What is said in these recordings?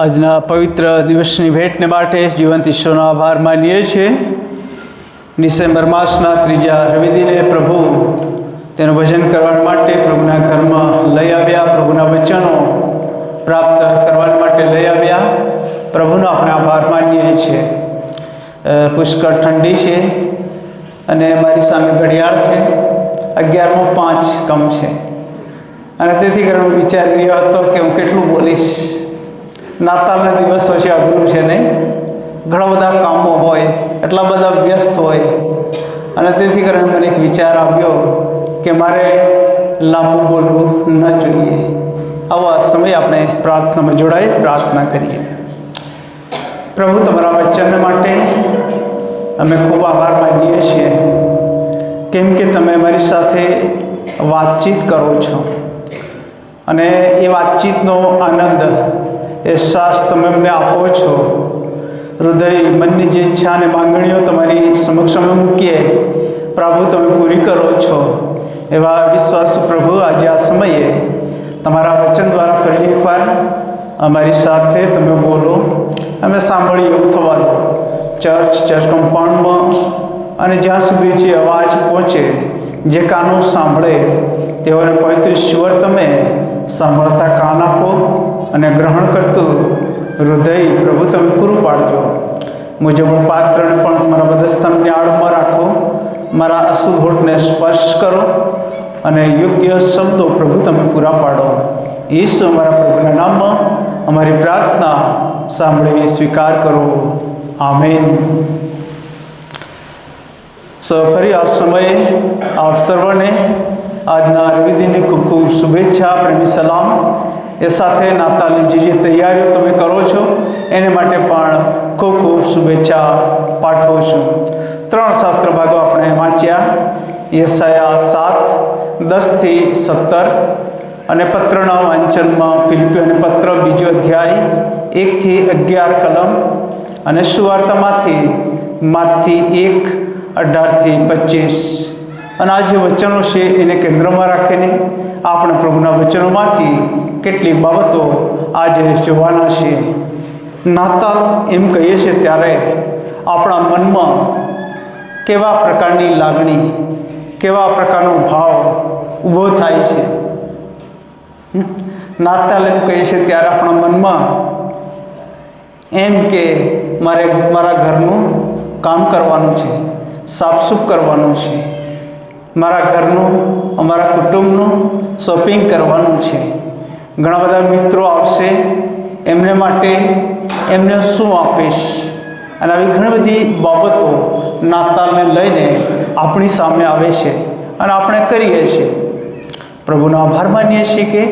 આજના પવિત્ર દિવસની ભેટને માટે જીવંત ઈશ્વરનો આભાર માનીએ છીએ. ડિસેમ્બર માસના ત્રીજા રવિદિને પ્રભુ તેનું ભજન કરવા માટે પ્રભુના ઘરમાં લઈ આવ્યા, પ્રભુના વચનો પ્રાપ્ત કરવા માટે લઈ આવ્યા. પ્રભુનો આપણે આભાર માનીએ છીએ. પુષ્કળ ઠંડી છે અને મારી સામે ઘડિયાળ છે, 11:05 કમ છે અને તેથી કરીને હું વિચારી રહ્યો હતો કે હું કેટલું બોલીશ. નાતાલના દિવસો છે, અઘરું છે નહીં? ઘણા બધા કામો હોય, એટલા બધા વ્યસ્ત હોય અને તેથી કરીને મને એક વિચાર આવ્યો કે મારે લાંબુ બોલવું ન જોઈએ. આવા સમયે આપણે પ્રાર્થનામાં જોડાઈ પ્રાર્થના કરીએ. પ્રભુ, તમારા વચન માટે અમે ખૂબ આભાર માનીએ છીએ, કેમ કે તમે અમારી સાથે વાતચીત કરો છો અને એ વાતચીતનો આનંદ, અહેસાસ તમે અમને આપો છો. હૃદય, મનની જે ઈચ્છા અને માંગણીઓ તમારી સમક્ષ અમે મૂકીએ, પ્રભુ તમે પૂરી કરો છો. એવા વિશ્વાસુ પ્રભુ, આજે આ સમયે તમારા વચન દ્વારા ફરી એકવાર અમારી સાથે તમે બોલો, અમે સાંભળીએ એવું થવા દો. ચર્ચ કમ્પાઉન્ડમાં અને જ્યાં સુધી જે અવાજ પહોંચે, જે કાનો સાંભળે તેઓને પવિત્ર ઈશ્વર તમે સાંભળતા કાન આપો અને ગ્રહણ કરતું હૃદય પ્રભુ તમે પૂરું પાડજો. મુજબ પાત્રને પણ તમારા વધસ્તંભની આડમાં રાખો, મારા અશુદ્ધ હોઠને સ્પર્શ કરો અને યોગ્ય શબ્દો પ્રભુ તમે પૂરા પાડો. ઈસુ અમારા પ્રભુના નામમાં અમારી પ્રાર્થના સાંભળી સ્વીકાર કરો. આમેન. ફરી આ સમયે આપ સર્વને આજના રવિદિનની ખૂબ ખૂબ શુભેચ્છા, પ્રેમી સલામ. એ સાથે નાતાલની જે તૈયારીઓ તમે કરો છો એને માટે પણ ખૂબ ખૂબ શુભેચ્છા પાઠવું છું. 3 શાસ્ત્ર ભાગો આપણે વાંચ્યા, યશાયા 7:10-17 અને પત્રના વાંચનમાં ફિલિપીઓને પત્ર 2 અધ્યાય 1-11 કલમ અને સુવાર્તામાંથી માથી 1:18-25. અને આ જે વચનો છે એને કેન્દ્રમાં રાખીને આપણે પ્રભુના વચનોમાંથી કેટલીક બાબતો આજે જોવાના છે. નાતાલ એમ કહીએ છીએ ત્યારે આપણા મનમાં કેવા પ્રકારની લાગણી, કેવા પ્રકારનો ભાવ ઊભો થાય છે? નાતાલ એમ કહીએ છીએ ત્યારે આપણા મનમાં એમ કે મારે મારા ઘરનું કામ કરવાનું છે, સાફસૂફ કરવાનું છે, મારા ઘરનું, અમારા કુટુંબનું શોપિંગ કરવાનું છે. ઘણા બધા મિત્રો આવશે, એમને માટે એમને શું આપીશ? અને આવી ઘણી બધી બાબતો નાતાલને લઈને આપણી સામે આવે છે અને આપણે કરીએ છીએ. પ્રભુનો આભાર માનીએ છીએ કે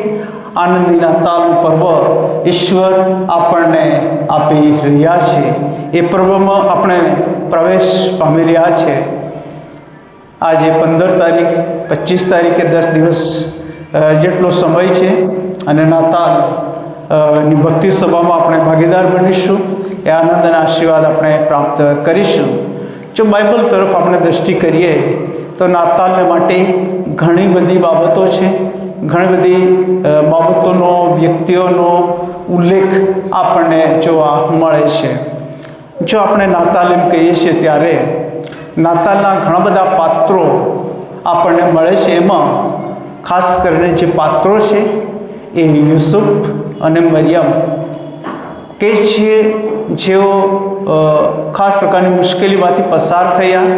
આનંદી નાતાલનું પર્વ ઈશ્વર આપણને આપી રહ્યા છે. એ પર્વમાં આપણે પ્રવેશ પામી રહ્યા છે. આજે 15 તારીખ, 25 તારીખે 10 દિવસ જેટલો સમય છે અને નાતાલની ભક્તિ સભામાં આપણે ભાગીદાર બનીશું. એ આનંદ અને આશીર્વાદ આપણે પ્રાપ્ત કરીશું. જો બાઇબલ તરફ આપણે દૃષ્ટિ કરીએ તો નાતાલને માટે ઘણી બધી બાબતો છે, ઘણી બધી બાબતોનો, વ્યક્તિઓનો ઉલ્લેખ આપણને જોવા મળે છે. જો આપણે નાતાલ એમ કહીએ છીએ ત્યારે નાતાલના ઘણા બધા પાત્રો આપણને મળે છે. એમાં ખાસ કરીને જે પાત્રો છે એ યુસુફ અને મરિયમ, કે જેઓ ખાસ પ્રકારની મુશ્કેલીમાંથી પસાર થયા.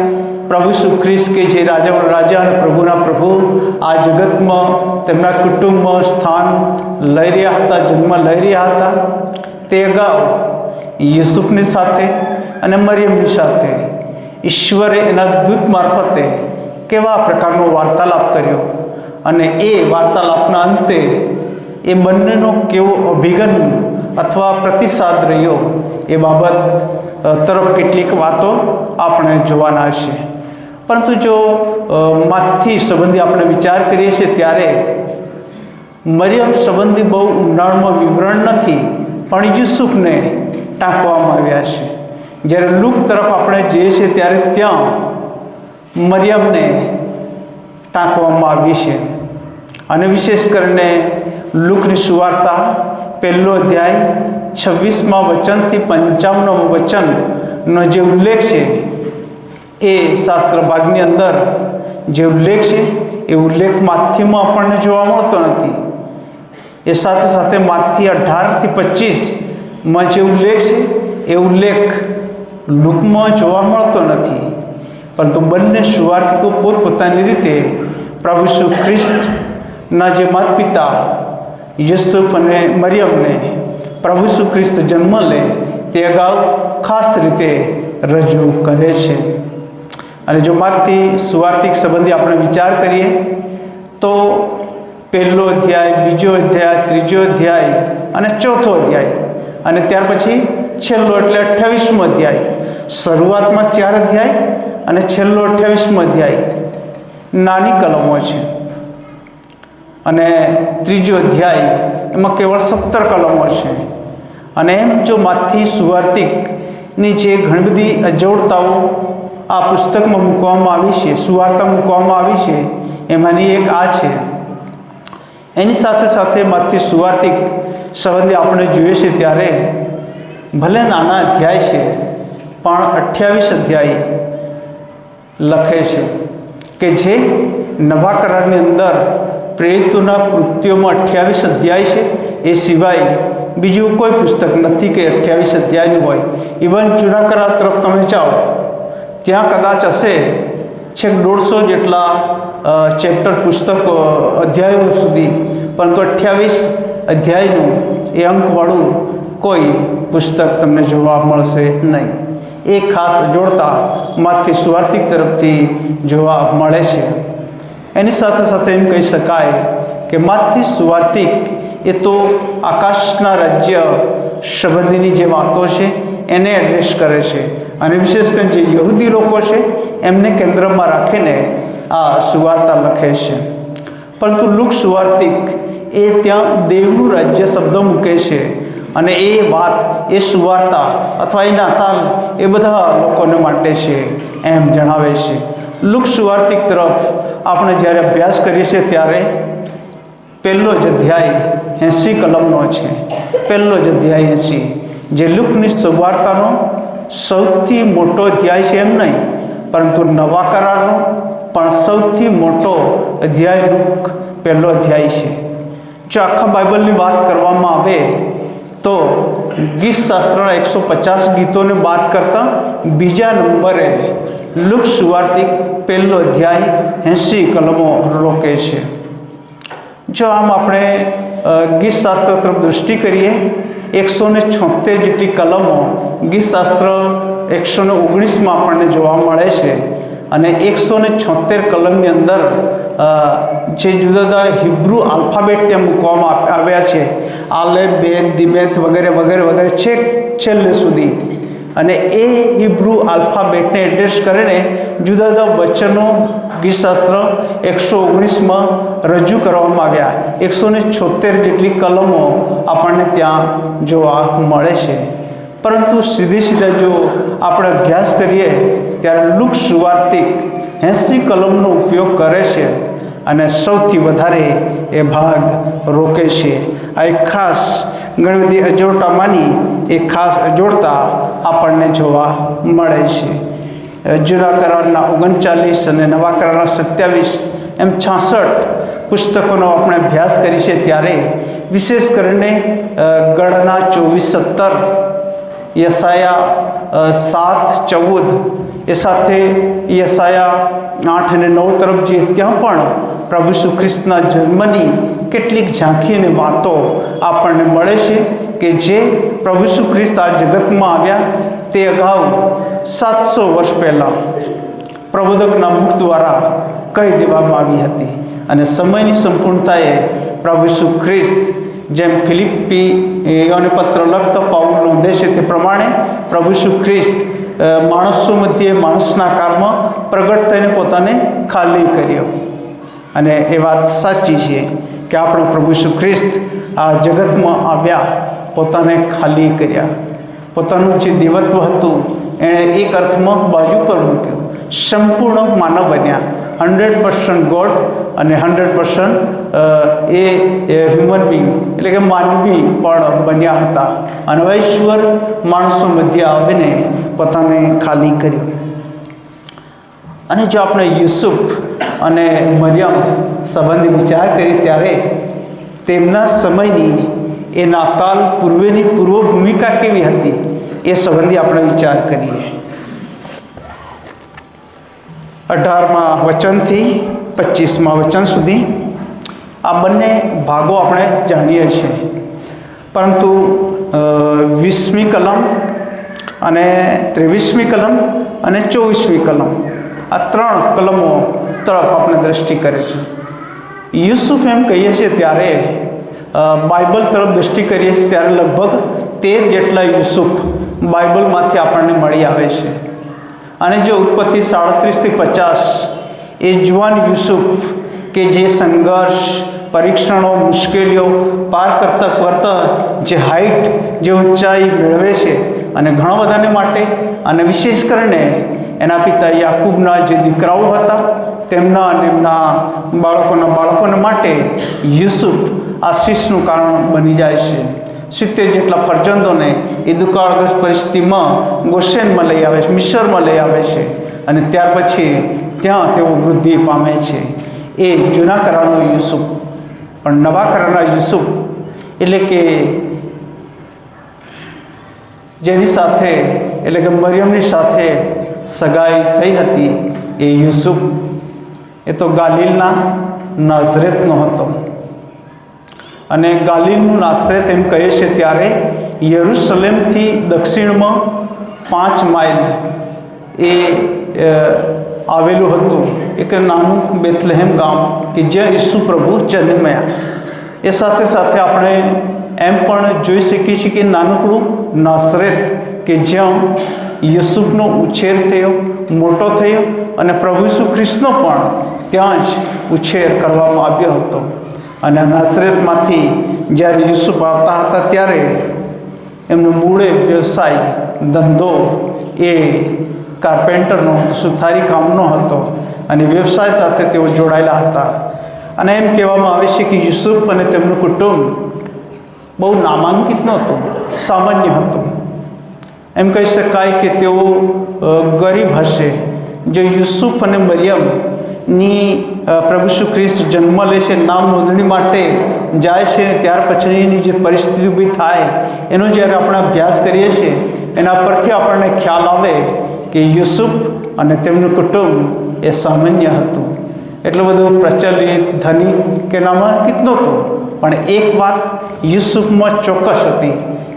પ્રભુ ઈસુ ખ્રિસ્ત કે જે રાજાઓના રાજા અને પ્રભુના પ્રભુ આ જગતમાં તેમના કુટુંબમાં સ્થાન લઈ રહ્યા હતા, જન્મ લઈ રહ્યા હતા, તે અગાઉ યુસુફની સાથે અને મરિયમની સાથે ઈશ્વરે એના દૂત મારફતે કેવા પ્રકારનો વાર્તાલાપ કર્યો અને એ વાર્તાલાપના અંતે એ બંનેનો કેવો અભિગમ અથવા પ્રતિસાદ રહ્યો એ બાબત તરફ કેટલીક વાતો આપણે જોવાના છે. પરંતુ જો માથી સંબંધી આપણે વિચાર કરીએ છીએ ત્યારે મરિયમ સંબંધી બહુ ઊંડાણમાં વિવરણ નથી, પણ યુસુફને ટાંકવામાં આવ્યા છે. જ્યારે લૂક તરફ આપણે જઈએ છીએ ત્યારે ત્યાં મરિયમને ટાંકવામાં આવી છે. અને વિશેષ કરીને લૂકની સુવાર્તા 1લો અધ્યાય 26મા વચનથી 55મા વચનનો જે ઉલ્લેખ છે એ શાસ્ત્ર ભાગની અંદર જે ઉલ્લેખ છે એ ઉલ્લેખ માથીમાં આપણને જોવા મળતો નથી. એ સાથે સાથે માથી 18થી 25માં જે ઉલ્લેખ છે એ ઉલ્લેખ લૂકમાં જોવા મળતો નથી. પરંતુ બંને સુવાર્તિકો પોતપોતાની રીતે પ્રભુ ઈસુ ખ્રિસ્તના જે માતા પિતા યુસુફ અને મરિયમને પ્રભુ ઈસુ ખ્રિસ્ત જન્મ લે તે અગાઉ ખાસ રીતે રજૂ કરે છે. અને જો માથી સુવાર્તિક સંબંધી આપણે વિચાર કરીએ તો 1લો અધ્યાય, 2જો અધ્યાય, 3જો અધ્યાય અને 4થો અધ્યાય અને ત્યાર પછી છેલ્લો એટલે 28મો અધ્યાય. શરૂઆતમાં 4 અધ્યાય અને છેલ્લો 28મો અધ્યાય નાની કલમો છે અને 3જો અધ્યાય એમાં કેવળ 17 કલમો છે. અને એમ જો માથી સુવાર્તિકની જે ઘણી બધી અજોડતાઓ આ પુસ્તકમાં મૂકવામાં આવી છે, સુવાર્તા મૂકવામાં આવી છે, એમાંની એક આ છે. એની સાથે સાથે માથી સુવાર્તિક સંબંધી આપણે જોઈએ છીએ ત્યારે ભલે નાના અધ્યાય છે પણ 28 અધ્યાય લખે છે કે જે નવા કરારની અંદર પ્રેરિતોના કૃત્યોમાં 28 અધ્યાય છે. એ સિવાય બીજું કોઈ પુસ્તક નથી કે 28 અધ્યાયનું હોય. ઇવન જૂના કરાર તરફ તમે જાઓ ત્યાં કદાચ હશે છેક 150 જેટલા ચેપ્ટર પુસ્તકો અધ્યાયો સુધી, પરંતુ 28 અધ્યાયનું એ અંકવાળું કોઈ પુસ્તક તમને જોવા મળશે નહીં. એ ખાસ જોડતા માથી સુવાર્તિક તરફથી જોવા મળે છે. એની સાથે સાથે એમ કહી શકાય કે માથી સુવાર્તિક એ તો આકાશના રાજ્ય સંબંધીની જે વાતો છે એને એડ્રેસ કરે છે અને વિશેષ કરીને જે યહૂદી લોકો છે એમને કેન્દ્રમાં રાખીને આ સુવાર્તા લખે છે. પરંતુ લૂક સુવાર્તિક એ ત્યાં દેવનું રાજ્ય શબ્દ મૂકે છે અને એ વાત, એ સુવાર્તા અથવા એ નાતાલ એ બધા લોકોને માટે છે એમ જણાવે છે. લૂક સુવાર્તિક તરફ આપણે જ્યારે અભ્યાસ કરીએ છીએ ત્યારે 1લો જ અધ્યાય 80 કલમનો છે. 1લો જ અધ્યાય 80 જે લૂકની સુવાર્તાનો સૌથી મોટો અધ્યાય છે એમ નહીં, પરંતુ નવા કરારનો પણ સૌથી મોટો અધ્યાય લૂક 1લો અધ્યાય છે. જો આખા બાઇબલની વાત કરવામાં આવે તો ગીત શાસ્ત્રના 150 ગીતોને બાદ કરતાં બીજા નંબરે લૂક સુવાર્તિક 1લો અધ્યાય 80 કલમો રોકે છે. જો આમ આપણે ગીત શાસ્ત્ર તરફ દૃષ્ટિ કરીએ 176 જેટલી કલમો ગીત શાસ્ત્ર 119માં આપણને જોવા મળે છે અને 176 કલમની અંદર જે જુદા જુદા હિબ્રુ આલ્ફાબેટ ત્યાં મૂકવામાં આવ્યા છે, આલેફ, બેત, દિમેથ વગેરે વગેરે વગેરે છેક છેલ્લે સુધી. અને એ હિબ્રુ આલ્ફાબેટને એડ્રેસ કરીને જુદા જુદા વચનો ગીતશાસ્ત્ર 119માં રજૂ કરવામાં આવ્યા. 176 જેટલી કલમો આપણને ત્યાં જોવા મળે છે. પરંતુ સીધા જો આપણે અભ્યાસ કરીએ ત્યારે લૂક સુવાર્તિક 80 કલમનો ઉપયોગ કરે છે અને સૌથી વધારે એ ભાગ રોકે છે. આ એક ખાસ ઘણી બધી અજોડતામાંની એક ખાસ અજોડતા આપણને જોવા મળે છે. જૂના કરારના 39 અને નવા કરારના 27 એમ 66 પુસ્તકોનો આપણે અભ્યાસ કરી છે ત્યારે વિશેષ કરીને ગણના 24:17, યશાયા 7:14 એ સાથે યશાયા 8 અને 9 તરફ જઈએ ત્યાં પણ પ્રભુ ઈસુ ખ્રિસ્તના જન્મની કેટલીક ઝાંખી અને વાતો આપણને મળે છે કે જે પ્રભુ ઈસુ ખ્રિસ્ત આ જગતમાં આવ્યા તે અગાઉ 700 વર્ષ પહેલાં પ્રબોધકના મુખ દ્વારા કહી દેવામાં આવી હતી. અને સમયની સંપૂર્ણતાએ પ્રભુ ઈસુ ખ્રિસ્ત જેમ ફિલિપ્પીઓને પત્ર લખતો પાઉલનો ઉદ્દેશ છે તે પ્રમાણે પ્રભુ ઈસુ ખ્રિસ્ત માણસો મધ્યે માણસના કાળમાં પ્રગટ થઈને પોતાને ખાલી કર્યો. અને એ વાત સાચી છે કે આપણા પ્રભુ ઈસુ ખ્રિસ્ત આ જગતમાં આવ્યા, પોતાને ખાલી કર્યા. પોતાનું જે દેવત્વ હતું એણે એક અર્થમાં બાજુ પર મૂક્યું. સંપૂર્ણ માનવ બન્યા, 100% ગોડ અને 100% એ હ્યુમન બિંગ એટલે કે માનવી પણ બન્યા હતા. અને ઈશ્વર માણસો મધ્ય આવીને પોતાને ખાલી કર્યું. અને જો આપણે યુસુફ અને મરિયમ સંબંધી વિચાર કરીએ ત્યારે તેમના સમયની એ નાતાલ પૂર્વેની પૂર્વ ભૂમિકા કેવી હતી એ સંબંધી આપણે વિચાર કરીએ. 18મા વચનથી 25મા વચન સુધી આ બંને ભાગો આપણે જાણીએ છીએ, પરંતુ 20મી કલમ અને 23મી કલમ અને 24મી કલમ આ 3 કલમો તરફ આપણે દ્રષ્ટિ કરીશું. યુસુફ એમ કહીએ છીએ ત્યારે બાઇબલ તરફ દ્રષ્ટિ કરીએ છીએ ત્યારે લગભગ 13 જેટલા યુસુફ બાઇબલમાંથી આપણને મળી આવે છે. અને જે ઉત્પત્તિ 37થી 50 એ જુવાન યુસુફ કે જે સંઘર્ષ, પરીક્ષણો, મુશ્કેલીઓ પાર કરતા જે હાઇટ, જે ઊંચાઈ મેળવે છે, અને ઘણા બધાને માટે અને વિશેષ કરીને એના પિતા યાકૂબના જે દીકરાઓ હતા તેમના અને એમના બાળકોના માટે યુસુફ આશીષનું કારણ બની જાય છે. 70 જેટલા ફરજંદોને એ દુકાળગ્રસ્ત પરિસ્થિતિમાં ગોશેનમાં લઈ આવે છે, મિસરમાં લઈ આવે છે, અને ત્યાર પછી ત્યાં તેઓ વૃદ્ધિ પામે છે. એ જૂના કરારનો યુસુફ. પણ નવા કરારના યુસુફ એટલે કે જેની સાથે એટલે કે મરિયમની સાથે સગાઈ થઈ હતી એ યુસુફ એ તો ગાલિલના નાઝરેતનો હતો. અને ગાલિલનું નાઝરેત એમ કહે છે ત્યારે યરુશલેમથી દક્ષિણમાં 5 માઇલ એ આવેલું હતું એક નાનું બેથલેહેમ ગામ કે જ્યાં ઈસુ પ્રભુ જન્મ્યા. એ સાથે સાથે આપણે એમ પણ જોઈ શકીએ છીએ કે નાનકડું નાઝરેત કે જ્યાં યુસુફનો ઉછેર થયો, મોટો થયો, અને પ્રભુ ઈસુ ખ્રિસ્તનો પણ ત્યાં જ ઉછેર કરવામાં આવ્યો હતો. અને નાઝરેતમાંથી જ્યારે યુસુફ આવતા હતા ત્યારે એમનો મૂળે વ્યવસાય, ધંધો એ કાર્પેન્ટરનો, સુથારી કામનો હતો, અને વ્યવસાય સાથે તેઓ જોડાયેલા હતા. અને એમ કહેવામાં આવે છે કે યુસુફ અને તેમનું કુટુંબ બહુ નામાંકિત નહોતું, સામાન્ય હતું. એમ કહી શકાય કે તેઓ ગરીબ હશે. જો યુસુફ અને મરિયમની પ્રભુ ઈસુ ખ્રિસ્ત જન્મ લે છે, નામ નોંધણી માટે જાય છે, ત્યાર પછીની જે પરિસ્થિતિ ઊભી થાય એનો જ્યારે આપણે અભ્યાસ કરીએ છીએ એના પરથી આપણને ખ્યાલ આવે કે યુસુફ અને તેમનું કુટુંબ એ સામાન્ય હતું. એટલું બધું પ્રચલિત, ધનિક કે નામાંકિત નહોતું. પણ એક વાત યુસુફમાં ચોક્કસ હતી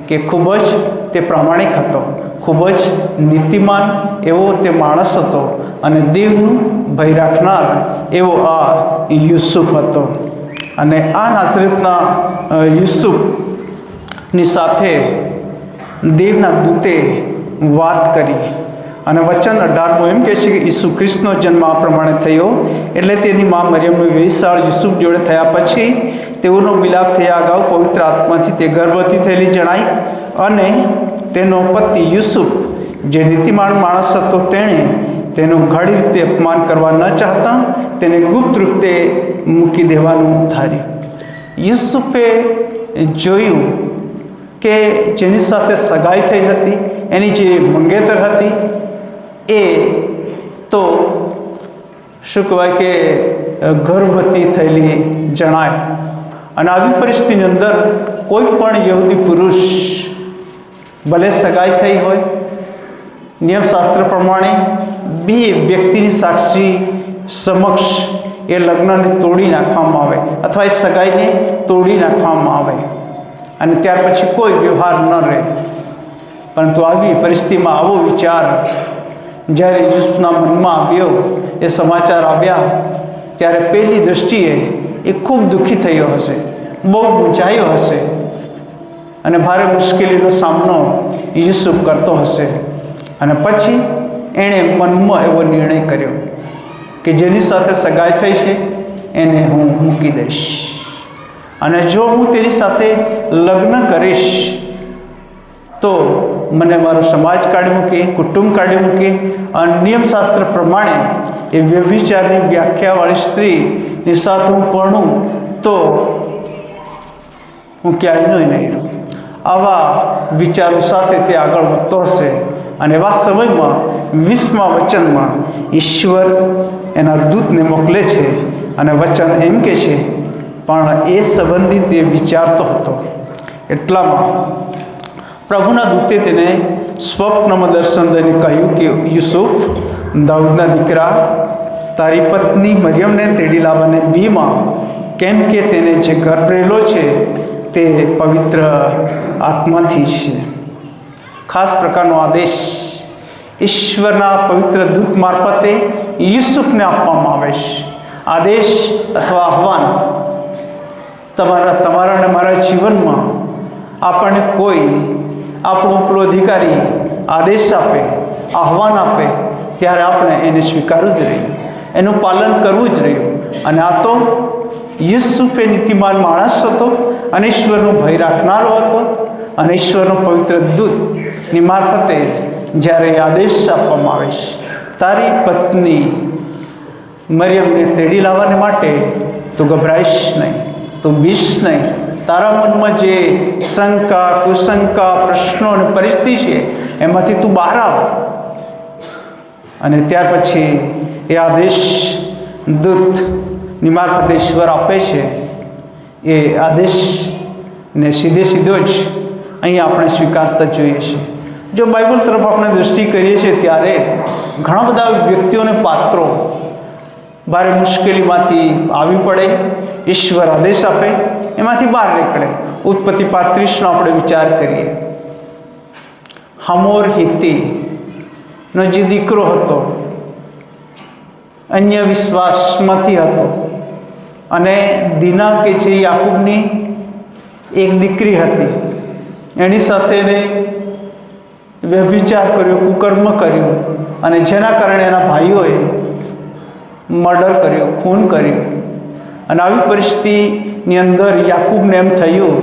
કે ખૂબ જ તે પ્રામાણિક હતો, ખૂબ જ નીતિમાન એવો તે માણસ હતો, અને દેવનું ભય રાખનાર એવો આ યુસુફ હતો. અને આ નાઝરેતના યુસુફની સાથે દેવના દૂતે વાત કરી. અને વચન 18 એમ કહે છે કે ઈસુ ખ્રિસ્તનો જન્મ આ પ્રમાણે થયો એટલે તેની મા મરિયમનો વેશાળ યુસુફ જોડે થયા પછી તેઓનો મિલાપ થયા અગાઉ પવિત્ર આત્માથી તે ગર્ભવતી થયેલી જણાઈ. અને તેનો પતિ યુસુફ જે નીતિમાન માણસ હતો તેણે તેનું ઘડી રીતે અપમાન કરવા ન ચાહતા તેને ગુપ્ત રીતે મૂકી દેવાનું ધાર્યું. યુસુફે જોયું કે જેની સાથે સગાઈ થઈ હતી, એની જે મંગેતર હતી એ તો શું કહેવાય કે ગર્ભવતી થયેલી જણાય. અને આવી પરિસ્થિતિની અંદર કોઈ પણ યહૂદી પુરુષ ભલે સગાઈ થઈ હોય, નિયમશાસ્ત્ર પ્રમાણે 2 વ્યક્તિની સાક્ષી સમક્ષ એ લગ્નને તોડી નાખવામાં આવે અથવા એ સગાઈને તોડી નાખવામાં આવે, અને ત્યાર પછી કોઈ વ્યવહાર ન રહે. પરંતુ આવી પરિસ્થિતિમાં આવો વિચાર જ્યારે યુસુફના મનમાં આવ્યો એ સમાચાર આવ્યા ત્યારે પહેલી દૃષ્ટિએ એ ખૂબ દુઃખી થયો હશે, બહુ મૂંઝાયો હશે અને ભારે મુશ્કેલીનો સામનો યુસુફ કરતો હશે. અને પછી એણે મનમાં એવો નિર્ણય કર્યો કે જેની સાથે સગાઈ થઈ છે એને હું મૂકી દઈશ, અને જો હું તેની સાથે લગ્ન કરીશ તો મને મારો સમાજ કાઢી મૂકે, કુટુંબ કાઢી મૂકે, અને નિયમશાસ્ત્ર પ્રમાણે એ વ્યભિચારની વ્યાખ્યાવાળી સ્ત્રીની સાથે હું પરણું તો હું ક્યાંય નહીં રહું. આવા વિચારો સાથે તે આગળ વધતો હશે. અને એવા સમયમાં 20મા વચનમાં ઈશ્વર એના દૂતને મોકલે છે અને વચન એમ કહે છે, પણ એ સંબંધી તે વિચારતો હતો એટલામાં પ્રભુના દૂતે તેને સ્વપ્નમાં દર્શન દઈને કહ્યું કે યુસુફ, દાઉદના દીકરા, તારી પત્ની મરિયમને તેડી લાવવાને બીમાં, કેમ કે તેને જે ગર્ભ રહેલો છે તે પવિત્ર આત્માથી છે. ખાસ પ્રકારનો આદેશ ઈશ્વરના પવિત્ર દૂત મારફતે યુસુફને આપવામાં આવે છે. આદેશ અથવા આહવાન તમારા અને મારા જીવનમાં આપણને કોઈ આપણો ઉપલો અધિકારી આદેશ આપે, આહવાન આપે, ત્યારે આપણે એને સ્વીકારવું જ રહ્યું, એનું પાલન કરવું જ રહ્યું. અને આ તો યુસુફ એ નીતિમાન માણસ હતો અને ઈશ્વરનો ભય રાખનારો હતો. અને ઈશ્વરનો પવિત્ર દૂતની મારફતે જ્યારે આદેશ આપવામાં આવે છે, તારી પત્ની મરિયમને તેડી લાવવાને માટે તું ગભરાઈશ નહીં, તું બીશ નહીં. તારા મનમાં જે શંકા, કુશંકા, પ્રશ્નો અને પરિસ્થિતિ છે એમાંથી તું બહાર આવ. અને ત્યાર પછી એ આદેશ દૂતની મારફતે ઈશ્વર આપે છે. એ આદેશને સીધો જ અહીં આપણે સ્વીકારતા જોઈએ છીએ. જો બાઇબલ તરફ આપણે દૃષ્ટિ કરીએ છીએ ત્યારે ઘણા બધા વ્યક્તિઓને પાત્રો ભારે મુશ્કેલીમાંથી આવી પડે, ઈશ્વર આદેશ આપે, એમાંથી બહાર નીકળે. ઉત્પત્તિ 35નો આપણે વિચાર કરીએ. હમોર હિત્તીનો જે દીકરો હતો અન્ય વિશ્વાસમાંથી હતો, અને દીના કે જે યાકૂબની એક દીકરી હતી, એની સાથે એને વ્યભિચાર કર્યો, કુકર્મ કર્યું, અને જેના કારણે એના ભાઈઓએ મર્ડર કર્યું, ખૂન કર્યું. અને આવી પરિસ્થિતિની અંદર યાકૂબને એમ થયું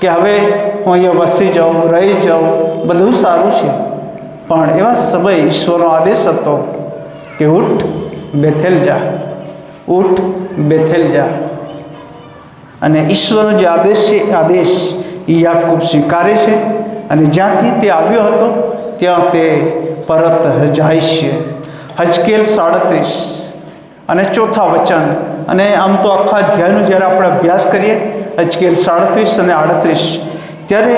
કે હવે હું અહીંયા વસી જાઉં, રહી જાઉં, બધું સારું છે. પણ એવા સમયે ઈશ્વરનો આદેશ હતો કે ઉઠ બેથેલ જા, ઉઠ બેથેલ જા. અને ઈશ્વરનો જે આદેશ છે, આદેશ યાકૂબ સ્વીકારે છે, અને જ્યાંથી તે આવ્યો હતો ત્યાં તે પરત જાય છે. હજકેલ 37 અને 4થા વચન. અને આમ તો આખા અધ્યાયનો જ્યારે આપણે અભ્યાસ કરીએ, હજકેલ 37 અને 38, ત્યારે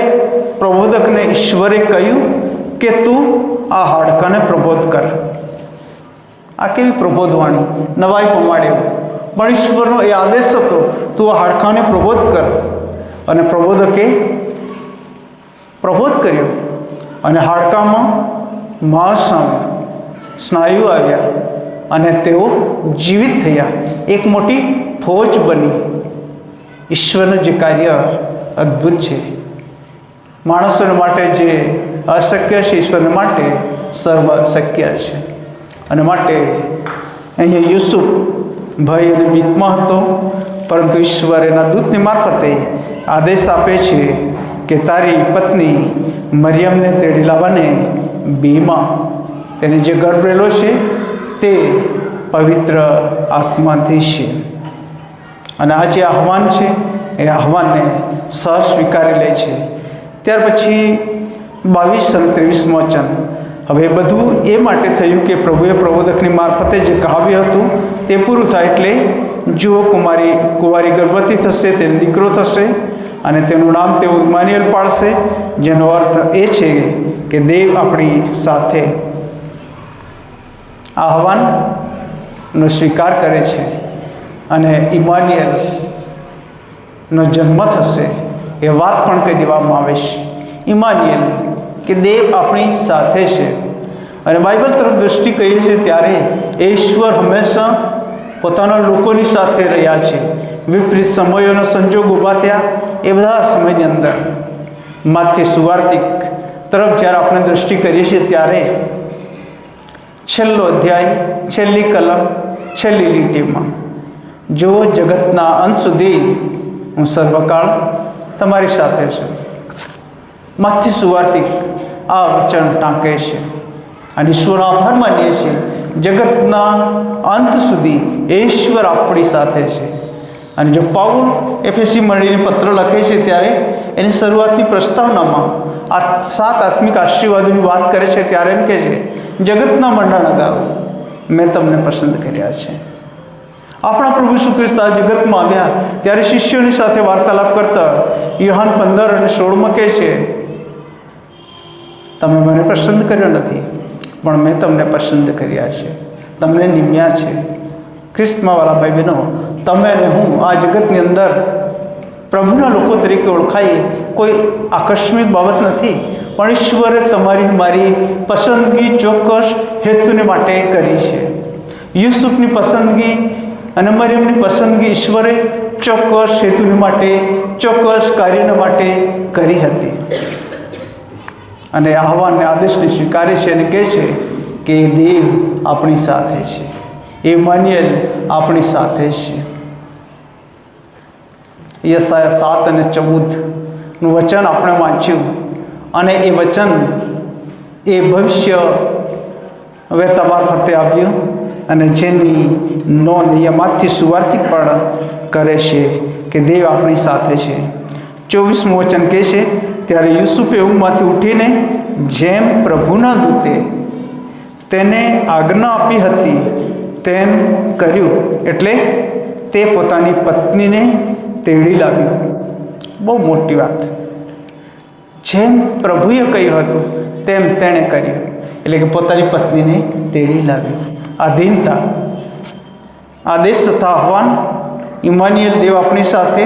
પ્રબોધકને ઈશ્વરે કહ્યું કે તું આ હાડકાને પ્રબોધ કર. આ કેવી પ્રબોધવાણી, નવાઈ પમાડ્યો. પણ ઈશ્વરનો એ આદેશ હતો, તું આ હાડકાને પ્રબોધ કર. અને પ્રબોધકે પ્રબોધ કર્યો, અને હાડકામાં માંસ આવ્યું, સ્નાયુ આવ્યા, અને તેઓ જીવિત થયા. એક મોટી ફોજ બની. ઈશ્વરનું જે કાર્ય અદ્ભુત છે. માણસોને માટે જે અશક્ય છે, ઈશ્વરને માટે સર્વ શક્ય છે. અને માટે અહીંયા યુસુફ ભય અને બીકમાં હતો, પરંતુ ઈશ્વર એના દૂતની મારફતે આદેશ આપે છે કે તારી પત્ની મરિયમને તેડી લાવવાને બીમાં, તેને જે ગર્ભ રહેલો છે તે પવિત્ર આત્માથી છે. અને આ જે આહવાન છે એ આહવાનને સહ સ્વીકારી લે છે. ત્યાર પછી 22 અને 23 વચન. હવે બધું એ માટે થયું કે પ્રભુએ પ્રબોધકની મારફતે જે કહાવ્યું હતું તે પૂરું થાય. એટલે જુઓ, કુંવારી ગર્ભવતી થશે, તેને દીકરો થશે, અને તેનું નામ તેઓ ઇમાનુએલ પાડશે, જેનો અર્થ એ છે કે દેવ આપણી સાથે. આહવાનનો સ્વીકાર કરે છે, અને ઇમાનુએલનો જન્મ થશે એ વાત પણ કહી દેવામાં આવે છે. ઇમાનુએલ કે દેવ આપણી સાથે છે. અને બાઇબલ તરફ દ્રષ્ટિ કરીએ છીએ ત્યારે એ ઈશ્વર હંમેશા પોતાના લોકોની સાથે રહ્યા છે. વિપરીત સમયોનો સંજોગ ઊભા થયા એ બધા સમયની અંદર માથી સુવાર્તિક તરફ જ્યારે આપણે દ્રષ્ટિ કરીએ છીએ ત્યારે છેલ્લો અધ્યાય, છેલ્લી કલમ, છેલ્લી લીટીમાં, જો જગતના અંત સુધી હું સર્વકાળ તમારી સાથે છું. માથી સુવાર્તિક આ વચન ટાંકે છે અને ઈશ્વરનો આભાર માનીએ છીએ. જગતના અંત સુધી ઈશ્વર આપણી સાથે છે. અને જો પાઉલ એફેસી મંડળીને પત્ર લખે છે ત્યારે એની શરૂઆતની પ્રસ્તાવનામાં આ 7 આત્મિક આશીર્વાદોની વાત કરે છે ત્યારે એમ કહે છે, જગતના મંડળ અગાઉ મેં તમને પસંદ કર્યા છે. આપણા પ્રભુ ઈસુ ખ્રિસ્ત આ જગતમાં આવ્યા ત્યારે શિષ્યોની સાથે વાર્તાલાપ કરતા યોહાન 15 અને 16 કહે છે, તમે મને પસંદ કર્યો નથી, પણ મેં તમને પસંદ કર્યા છે, તમને નિમ્યા છે. ખ્રિસ્તમાં વાળા ભાઈ બહેનો, તમે અને હું આ જગતની અંદર પ્રભુના લોકો તરીકે ઓળખાઈએ કોઈ આકસ્મિક બાબત નથી, પણ ઈશ્વરે તમારી મારી પસંદગી ચોક્કસ હેતુને માટે કરી છે. યુસુફની પસંદગી અને મરિયમની પસંદગી ઈશ્વરે ચોક્કસ હેતુને માટે, ચોક્કસ કાર્યને માટે કરી હતી. અને આહવાનને આદેશને સ્વીકારે છે અને કહે છે કે દેવ આપણી સાથે છે, ઇમાન્યુએલ આપણી સાથે છે. યશાયા 7 અને 14નું વચન આપણે વાંચ્યું અને એ વચન એ ભવિષ્ય વહેતા મારફતે આવ્યું અને જેની નોંધ અહીંયામાંથી સુવાર્તિક પણ કરે છે કે દેવ આપણી સાથે છે. 24મું વચન કહે છે, ત્યારે યુસુફે ઊંઘમાંથી ઉઠીને જેમ પ્રભુના દૂતે તેને આજ્ઞા આપી હતી તેમ કર્યું, એટલે તે પોતાની પત્નીને તેડી લાવ્યો. બહુ મોટી વાત. જેમ પ્રભુએ કહ્યું હતું તેમ તેણે કર્યું, એટલે કે પોતાની પત્નીને તેડી લાવ્યો. આધીનતા, આદેશ તથા આહવાન, ઇમાન્યુએલ દેવ આપણી સાથે.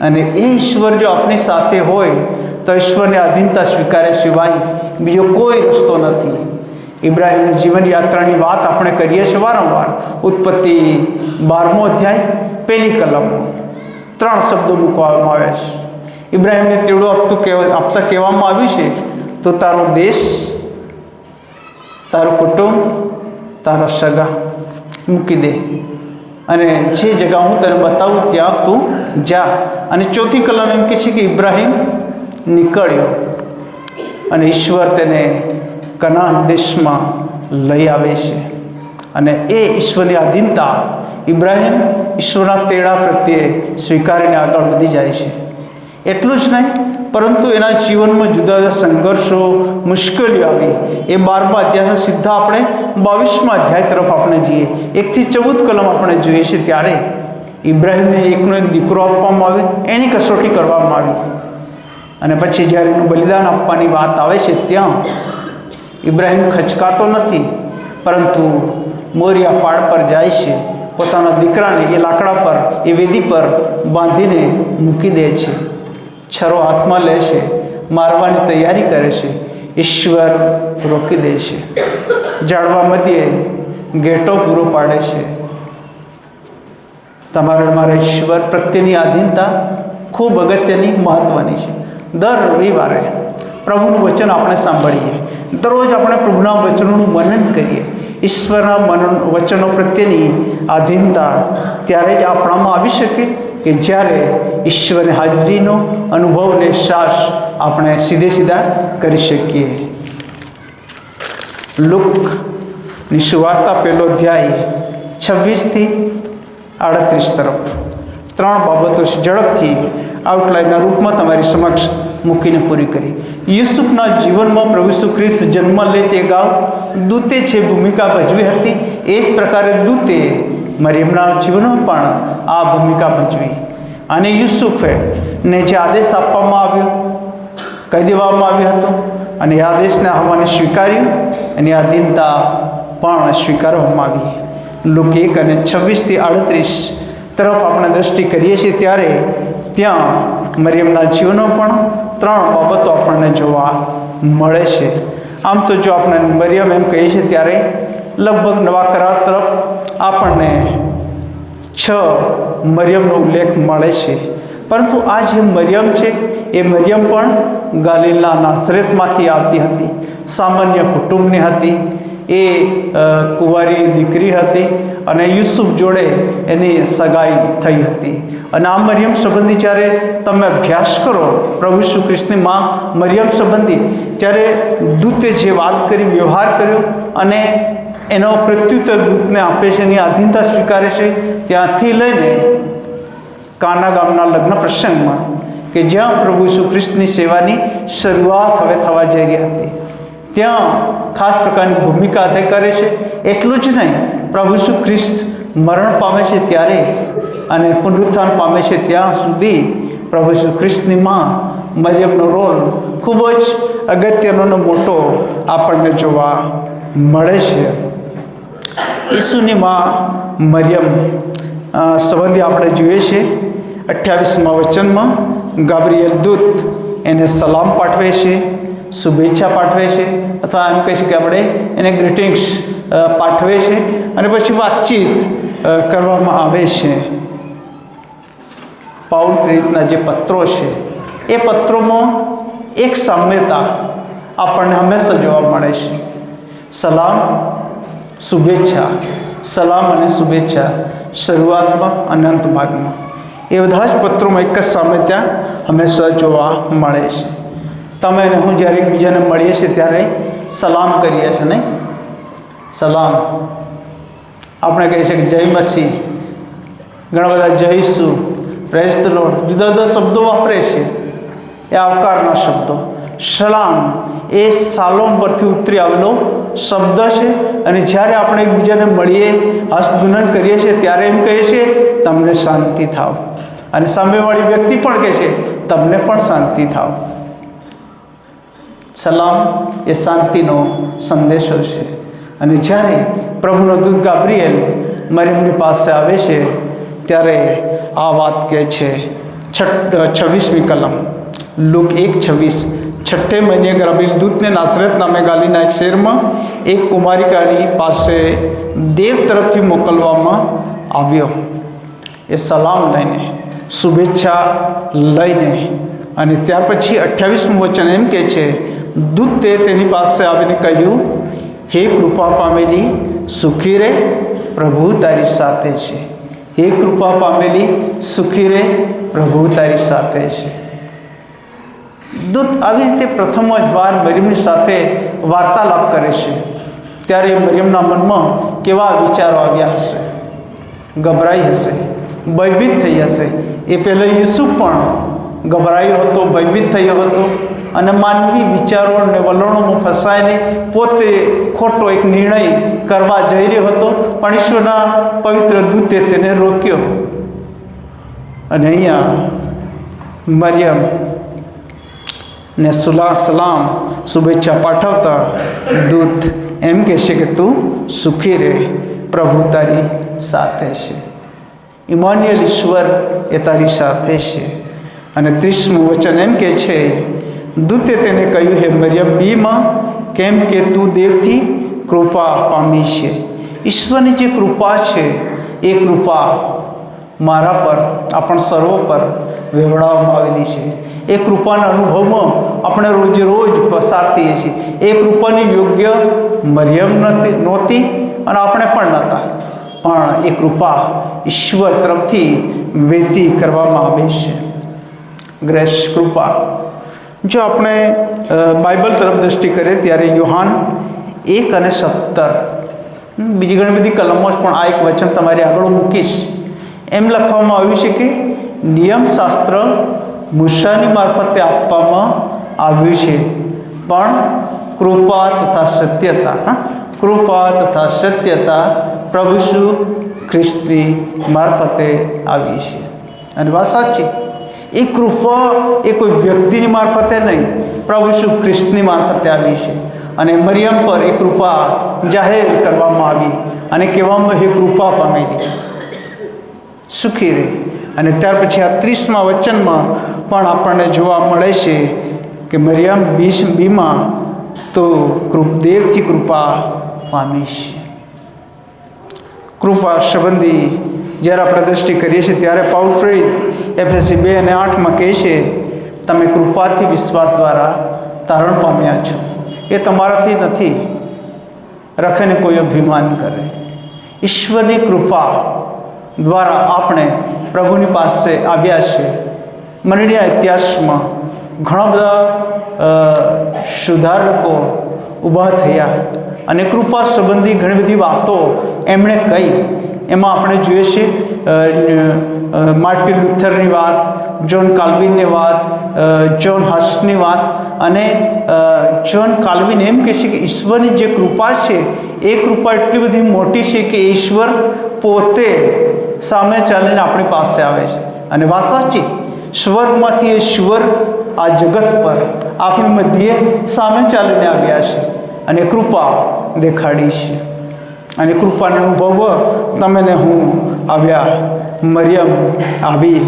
અને એ ઈશ્વર જો આપણી સાથે હોય તો ઈશ્વરની આધીનતા સ્વીકાર્યા સિવાય બીજો કોઈ રસ્તો નથી. ઇબ્રાહિમની જીવન યાત્રાની વાત આપણે કરીએ છીએ વારંવાર. ઉત્પત્તિ 12મો અધ્યાય 1લી કલમમાં 3 શબ્દો મૂકવામાં આવ્યા છે. ઇબ્રાહિમને તેડો આપતા કહેવામાં આવ્યું છે, તો તારો દેશ, તારું કુટુંબ, તારા સગા મૂકી દે અને જે જગ્યા હું તને બતાવું ત્યાં તું જા. અને 4થી કલમ એમ કહે છે કે ઇબ્રાહિમ નીકળ્યો અને ઈશ્વર તેને કનાન દેશમાં લઈ આવે છે. અને એ ઈશ્વરની આધીનતા ઇબ્રાહિમ ઈશ્વરના તેડા પ્રત્યે સ્વીકારીને આગળ વધી જાય છે. એટલું જ નહીં, પરંતુ એના જીવનમાં જુદા જુદા સંઘર્ષો, મુશ્કેલીઓ આવી. એ 12મા અધ્યાયના સીધા આપણે 22મા અધ્યાય તરફ આપણે જઈએ. 1થી 14 કલમ આપણે જોઈએ છીએ ત્યારે ઇબ્રાહિમને એકનો એક દીકરો આપવામાં આવ્યો, એની કસોટી કરવામાં આવી. અને પછી જ્યારે એનું બલિદાન આપવાની વાત આવે છે ત્યાં ઇબ્રાહિમ ખચકાતો નથી, પરંતુ મોરિયા પહાડ પર જાય છે, પોતાના દીકરાને એ લાકડા પર, એ વેદી પર બાંધીને મૂકી દે છે. છરો હાથમાં લે છે, મારવાની તૈયારી કરે છે. ઈશ્વર રોકી દે છે. ઝાડવા મધ્યે ગેટો પૂરો પાડે છે. તમારે મારા ઈશ્વર પ્રત્યેની આધીનતા ખૂબ અગત્યની, મહત્ત્વની છે. દર રવિવારે પ્રભુનું વચન આપણે સાંભળીએ, દરરોજ આપણે પ્રભુના વચનોનું મનન કરીએ. ઈશ્વરના વચનો પ્રત્યેની આધીનતા ત્યારે જ આપણામાં આવી શકે કે જ્યારે ઈશ્વરની હાજરીનો અનુભવ અને અહેસાસ આપણે સીધા કરી શકીએ. લુકની સુવાર્તા 1લો અધ્યાય 26થી 38 તરફ 3 બાબતો ઝડપથી આઉટલાઇનના રૂપમાં તમારી સમક્ષ મૂકીને પૂરી કરી. યુસુફના જીવનમાં પ્રભુ ઈસુ ખ્રિસ્ત જન્મ લે તે ગાઉ દૂતે જે ભૂમિકા ભજવી હતી એ જ પ્રકારે દૂતે મરિયમના જીવનમાં પણ આ ભૂમિકા ભજવી. અને યુસુફે ને જે આદેશ આપવામાં આવ્યો, કહી દેવામાં આવ્યો હતો, અને એ આદેશને આવવાને સ્વીકાર્યું અને આધીનતા પણ સ્વીકારવામાં આવી. લુક 1 અને 26થી 38 તરફ આપણે દ્રષ્ટિ કરીએ છીએ ત્યારે ત્યાં મરિયમના જીવનો પણ 3 બાબતો આપણને જોવા મળે છે. આમ તો જો આપણે મરિયમ એમ કહીએ છીએ ત્યારે લગભગ નવા કરાર તરફ આપણને 6 મરિયમનો ઉલ્લેખ મળે છે, પરંતુ આ જે મરિયમ છે એ મરિયમ પણ ગાલિલના નાસરેતમાંથી આવતી હતી, સામાન્ય કુટુંબની હતી, એ કુંવારી દીકરી હતી અને યુસુફ જોડે એની સગાઈ થઈ હતી. અને આ મરિયમ સંબંધી જ્યારે તમે અભ્યાસ કરો પ્રભુ ઈસુ ખ્રિસ્તની માં મરિયમ સંબંધી, ત્યારે દૂતે જે વાત કરી, વ્યવહાર કર્યો અને એનો પ્રત્યુત્તર દૂતને આપે છે, એની આધીનતા સ્વીકારે છે, ત્યાંથી લઈને કાના ગામના લગ્ન પ્રસંગમાં કે જ્યાં પ્રભુ ઈસુ ખ્રિસ્તની સેવાની શરૂઆત હવે થવા જઈ રહી હતી, ત્યાં ખાસ પ્રકારની ભૂમિકા અદા કરે છે. એટલું જ નહીં, પ્રભુ ઈસુ ખ્રિસ્ત મરણ પામે છે ત્યારે અને પુનરુત્થાન પામે છે ત્યાં સુધી પ્રભુ ઈસુ ખ્રિસ્તની માં મરિયમનો રોલ ખૂબ જ અગત્યનો અને મોટો આપણને જોવા મળે છે. ઈસુની માં મરિયમ સંબંધી આપણે જોઈએ છીએ 28મા વચનમાં ગાબ્રિએલ દૂત એને સલામ પાઠવે છે, શુભેચ્છા પાઠવે છે, અથવા એમ કહી શકીએ આપણે એને ગ્રીટિંગ્સ પાઠવે છે અને પછી વાતચીત કરવામાં આવે છે. પાઉલ પ્રેરિતના જે પત્રો છે એ પત્રોમાં એક સામ્યતા આપણને હંમેશા જોવા મળે છે. સલામ, શુભેચ્છા, સલામ અને શુભેચ્છા શરૂઆતમાં અને અંત ભાગમાં, એ બધા જ પત્રોમાં એક જ સામ્યતા હંમેશા જોવા મળે છે. તમે અને હું જ્યારે એકબીજાને મળીએ છીએ ત્યારે સલામ કરીએ છીએ, નહીં? સલામ આપણે કહીએ છીએ કે જય મસીહ, ઘણા બધા જઈશું, પ્રેઝ ધ લોર્ડ, જુદા જુદા શબ્દો વાપરે છે, એ આવકારના શબ્દો. સલામ એ સાલોમ પરથી ઉતરી આવેલો શબ્દ છે અને જ્યારે આપણે એકબીજાને મળીએ, હસ્તધૂનન કરીએ છીએ ત્યારે એમ કહીએ છીએ તમને શાંતિ થાવ, અને સામેવાળી વ્યક્તિ પણ કહે છે તમને પણ શાંતિ થાવ. સલામ એ શાંતિનો સંદેશો છે. અને જ્યારે પ્રભુનો દૂત ગાબ્રિએલ મરિયમની પાસે આવે છે ત્યારે આ વાત કહે છે. 26મી કલમ લૂક 1:26, 6 મહિને ગાબ્રિએલ દૂતને નાસરત નામે ગાલિલના એક શહેરમાં એક કુમારિકાની પાસે દેવ તરફથી મોકલવામાં આવ્યો. એ સલામ લઈને, શુભેચ્છા લઈને, અને ત્યાર પછી 28મું વચન એમ કહે છે, દૂતે તેની પાસે આવીને કહ્યું, હે કૃપા પામેલી, સુખી રે, પ્રભુ તારી સાથે છે. હે કૃપા પામેલી, સુખી રે, પ્રભુ તારી સાથે છે. દૂત આવી રીતે પ્રથમ જ વાર મરિયમની સાથે વાર્તાલાપ કરે છે ત્યારે મરિયમના મનમાં કેવા વિચારો આવ્યા હશે? ગભરાઈ હશે, ભયભીત થઈ હશે. એ પહેલાં યુસુફ પણ ગભરાયો હતો, ભયભીત થયો હતો અને માનવી વિચારો અને વલણોમાં ફસાઈને પોતે ખોટો એક નિર્ણય કરવા જઈ રહ્યો હતો, પણ ઈશ્વરના પવિત્ર દૂતે તેને રોક્યો. અને અહીંયા મરિયમ ને સલામ, શુભેચ્છા પાઠવતા દૂત એમ કહેશે કે તું સુખી રહે, પ્રભુ તારી સાથે છે. ઇમાન્યુએલ, ઈશ્વર એ તારી સાથે છે. અને 30મું વચન એમ કે છે, દૂતે તેને કહ્યું, હે મરિયમ બીમાં, કેમ કે તું દેવથી કૃપા પામી છે. ઈશ્વરની જે કૃપા છે એ કૃપા મારા પર, આપણ સર્વ પર વહેવડાવવામાં આવેલી છે. એ કૃપાના અનુભવમાં આપણે રોજે રોજ પસાર થઈએ છીએ. એ કૃપાની યોગ્ય મરિયમ નહોતી અને આપણે પણ નહોતા, પણ એ કૃપા ઈશ્વર તરફથી વહેતી કરવામાં આવે છે. ગ્રેસ, કૃપા. જો આપણે બાઇબલ તરફ દૃષ્ટિ કરીએ ત્યારે યોહાન 1:17, બીજી ઘણી બધી કલમો પણ આ એક વચન તમારી આગળ મૂકીશ. એમ લખવામાં આવ્યું છે કે નિયમશાસ્ત્ર મૂસાની મારફતે આપવામાં આવ્યું છે, પણ કૃપા તથા સત્યતા પ્રભુ ઈસુ ખ્રિસ્તની મારફતે આવી છે. અને વાત સાચી, એ કૃપા એ કોઈ વ્યક્તિની મારફતે નહીં, પ્રભુ ઈસુ ખ્રિસ્તની મારફતે આવી છે. અને મરિયમ પર એ કૃપા જાહેર કરવામાં આવી અને કહેવામાં એ કૃપા પામેલી, સુખી રહે. અને ત્યાર પછી આ 30મા વચનમાં પણ આપણને જોવા મળે છે કે મરિયમ બીમાં તો દેવથી કૃપા પામીશ. કૃપા સંબંધી જ્યારે આપણે દ્રષ્ટિ કરીએ છીએ ત્યારે પાઉલ પ્રેરિત એફએસી 2 અને 8 કહે છે, તમે કૃપાથી વિશ્વાસ દ્વારા તારણ પામ્યા છો. એ તમારાથી નથી, રખેને કોઈ અભિમાન કરે. ઈશ્વરની કૃપા દ્વારા આપણે પ્રભુની પાસે આવ્યા છે. મંડળીના ઇતિહાસમાં ઘણા બધા સુધારકો ઊભા થયા અને કૃપા સંબંધી ઘણી બધી વાતો એમણે કહી. એમાં આપણે જોઈએ છીએ માર્ટિન લ્યુથરની વાત, જ્હોન કાલ્વિનની વાત, જ્હોન હસની વાત. અને જ્હોન કાલ્વિન એમ કહે છે કે ઈશ્વરની જે કૃપા છે એ કૃપા એટલી બધી મોટી છે કે ઈશ્વર પોતે સામે ચાલીને આપણી પાસે આવે છે. અને વાત સાચી, સ્વર્ગમાંથી એ ઈશ્વર આ જગત પર આપણી મધ્યે સામે ચાલીને આવ્યા છે અને કૃપા દેખાડી છે. અને કૃપાનો અનુભવ તમે ને હું આવ્યા. મરિયમ આવી,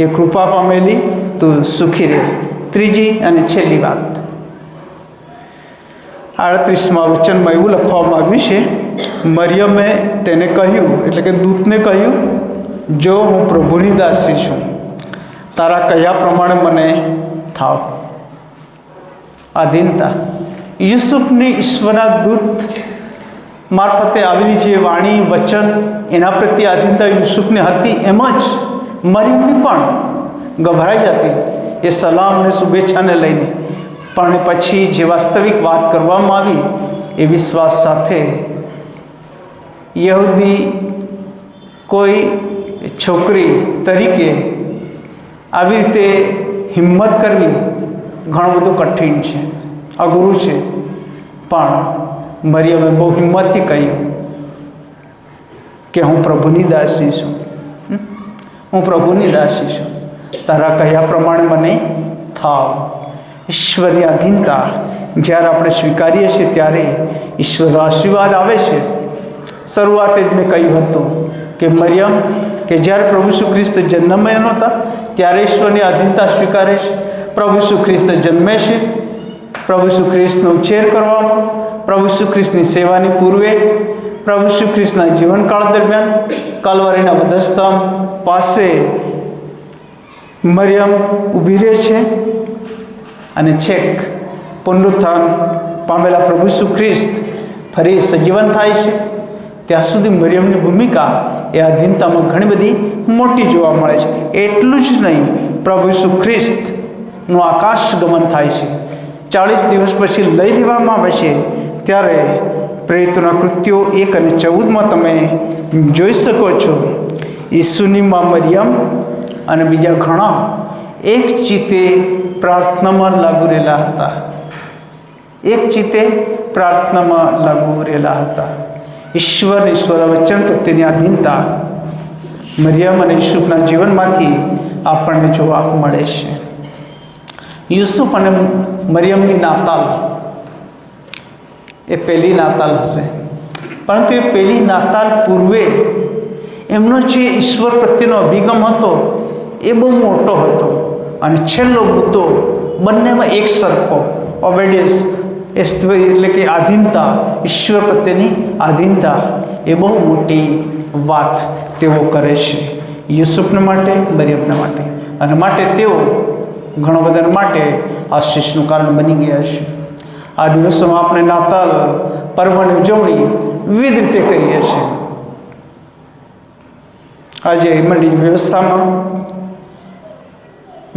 એ કૃપા પામેલી તો સુખી રહે. ત્રીજી અને છેલ્લી વાત, 38મા વચનમાં એવું લખવામાં આવ્યું છે, મરિયમે તેને કહ્યું, એટલે કે દૂતને કહ્યું, જો હું પ્રભુની દાસી છું, તારા કહ્યા પ્રમાણે મને થાવ. આધીનતા. યુસુફની ઈશ્વરના દૂત મારફતે આવેલી જે વાણી વચન એના પ્રત્યે આધીનતા યુસુફને હતી, એમ જ મરિયમની પણ ગભરાઈ હતી એ સલામ અને શુભેચ્છાને લઈને. પણ પછી જે વાસ્તવિક વાત કરવામાં આવી એ વિશ્વાસ સાથે યહૂદી કોઈ છોકરી તરીકે આવી રીતે હિંમત કરવી ઘણું બધું કઠિન છે, અઘરું છે. પણ મરિયમે બહુ હિંમતથી કહ્યું કે હું પ્રભુની દાસી છું, હું પ્રભુની દાસી છું, તારા કહ્યા પ્રમાણે મને થાવ. ઈશ્વરની આધીનતા જ્યારે આપણે સ્વીકારીએ છીએ ત્યારે ઈશ્વરનો આશીર્વાદ આવે છે. શરૂઆતે જ મેં કહ્યું હતું કે મરિયમ કે જ્યારે પ્રભુ ઈસુ ખ્રિસ્ત જન્મ્યા નહોતા ત્યારે ઈશ્વરની આધીનતા સ્વીકારે છે. પ્રભુ ઈસુ ખ્રિસ્ત જન્મે છે, પ્રભુ ઈસુ ખ્રિસ્તનો ઉછેર કરવામાં, પ્રભુ ઈસુ ખ્રિસ્તની સેવાની પૂર્વે, પ્રભુ ઈસુ ખ્રિસ્તના જીવનકાળ દરમિયાન કાલવારીના વધસ્તંભ પાસે મરિયમ ઊભી રહે છે. અને છેક પુનરુત્થાન પામેલા પ્રભુ ઈસુ ખ્રિસ્ત ફરી સજીવન થાય છે ત્યાં સુધી મરિયમની ભૂમિકા એ આધીનતામાં ઘણી બધી મોટી જોવા મળે છે. એટલું જ નહીં, પ્રભુ ઈસુ ખ્રિસ્તનું આકાશ ગમન થાય છે. 40 દિવસ પછી લઈ લેવામાં આવે છે. ત્યારે પ્રેરિતોના કૃત્યો 1 અને 14 તમે જોઈ શકો છો, ઈસુની માં મરિયમ અને બીજા ઘણા એક ચિત્તે પ્રાર્થનામાં લાગુ રહેલા હતા. એક ચિત્તે પ્રાર્થનામાં લાગુ રહેલા હતા. ઈશ્વર વચન પ્રત્યેની આધીનતા મરિયમ અને યુસુફના જીવનમાંથી આપણને જોવા મળે છે. યુસુફ અને મરિયમની નાતાલ એ પહેલી નાતાલ હશે, પરંતુ એ પહેલી નાતાલ પૂર્વે એમનો જે ઈશ્વર પ્રત્યેનો અભિગમ હતો એ બહુ મોટો હતો. અને છેલ્લો મુદ્દો બંનેમાં એક સરખો, ઓબેડિયન્સ, એટલે કે આધીનતા, ઈશ્વર પ્રત્યેની આધીનતા એ બહુ મોટી વાત તેઓ કરે છે યુસુફને માટે, મરિયમને માટે. અને માટે તેઓ ઘણા બધા માટે આશીષનું કારણ બની ગયા છે. આ દિવસોમાં આપણે નાતાલ પર્વની ઉજવણી વિવિધ રીતે કરીએ છીએ. આજે મંડળની વ્યવસ્થામાં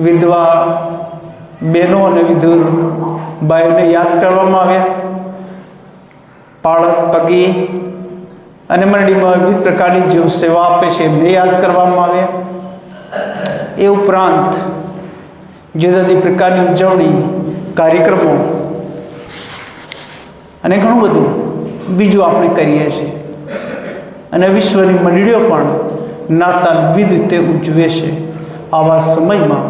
વિધવા બહેનો અને વિધુર ભાઈઓને યાદ કરવામાં આવ્યા. પાળક પગી અને મંડળીમાં વિવિધ પ્રકારની જે સેવા આપે છે એમને યાદ કરવામાં આવ્યા. એ ઉપરાંત જુદા જુદી પ્રકારની ઉજવણી, કાર્યક્રમો અને ઘણું બધું બીજું આપણે કરીએ છીએ. અને વિશ્વની મંડળીઓ પણ નાતાલ વિવિધ રીતે ઉજવે છે. આવા સમયમાં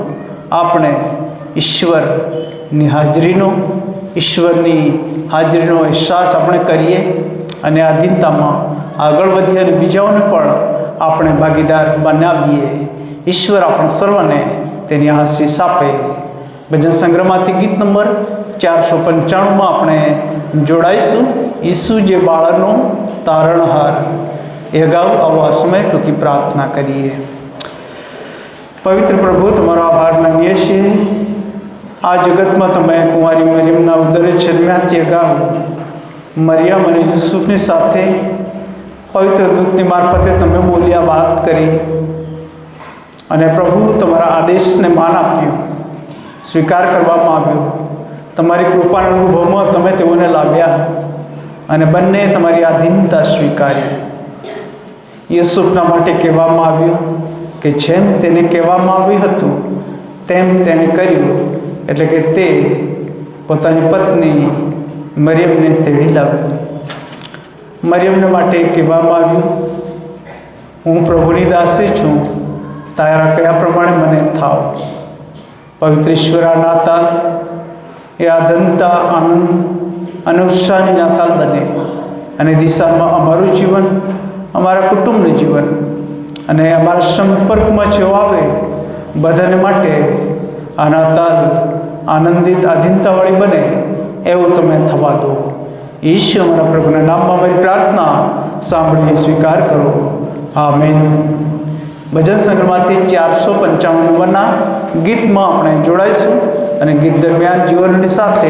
આપણે ઈશ્વરની હાજરીનો અહેસાસ આપણે કરીએ અને આધીનતામાં આગળ વધીએ અને બીજાઓને પણ આપણે ભાગીદાર બનાવીએ. ઈશ્વર આપણે સર્વને તેની આશીષ આપે. ભજન સંગ્રહમાંથી ગીત નંબર 495માં આપણે જોડાઈશું. ઈસુ જે બાળનો તારણહાર. એ અગાઉ આવો આ સમય ટૂંકી પ્રાર્થના કરીએ. પવિત્ર પ્રભુ, તમારો આભાર માનીએ છીએ. આ જગતમાં તમે કુંવારી મરિયમના ઉદરે જન્મ્યા તે અગાઉ મરિયમ અને યુસુફની સાથે પવિત્ર દૂતની મારફતે તમે બોલ્યા, વાત કરી અને પ્રભુ તમારા આદેશને માન આપ્યું, સ્વીકાર કરવામાં આવ્યો. તમારી કૃપાના અનુભવમાં તમે તેઓને લાવ્યા અને બંને તમારી આધીનતા સ્વીકારી. યુસુફના માટે કહેવામાં આવ્યું કે જેમ તેને કહેવામાં આવ્યું હતું તેમ તેણે કર્યું, એટલે કે તે પોતાની પત્ની મરિયમને તેડી લાવ્યો. મરિયમને માટે કહેવામાં આવ્યું, હું પ્રભુની દાસી છું, તારા કયા પ્રમાણે મને થાવ. પવિત્ર ઈશ્વરા નાતાલ એ આધનતા, આનંદ અને ઉત્સાહની નાતાલ બને અને દિશામાં અમારું જીવન, અમારા કુટુંબનું જીવન અને અમારા સંપર્કમાં જેઓ આવે બધાને માટે આ નાતાલ આનંદિત, આધીનતાવાળી બને એવું તમે થવા દો. ઈશ્વર અમારા પ્રભુના નામમાં અમારી પ્રાર્થના સાંભળી સ્વીકાર કરો. આમેન. ભજન સંગ્રહમાંથી 455 નંબરના ગીતમાં આપણે જોડાઈશું અને ગીત દરમિયાન જીવનની સાથે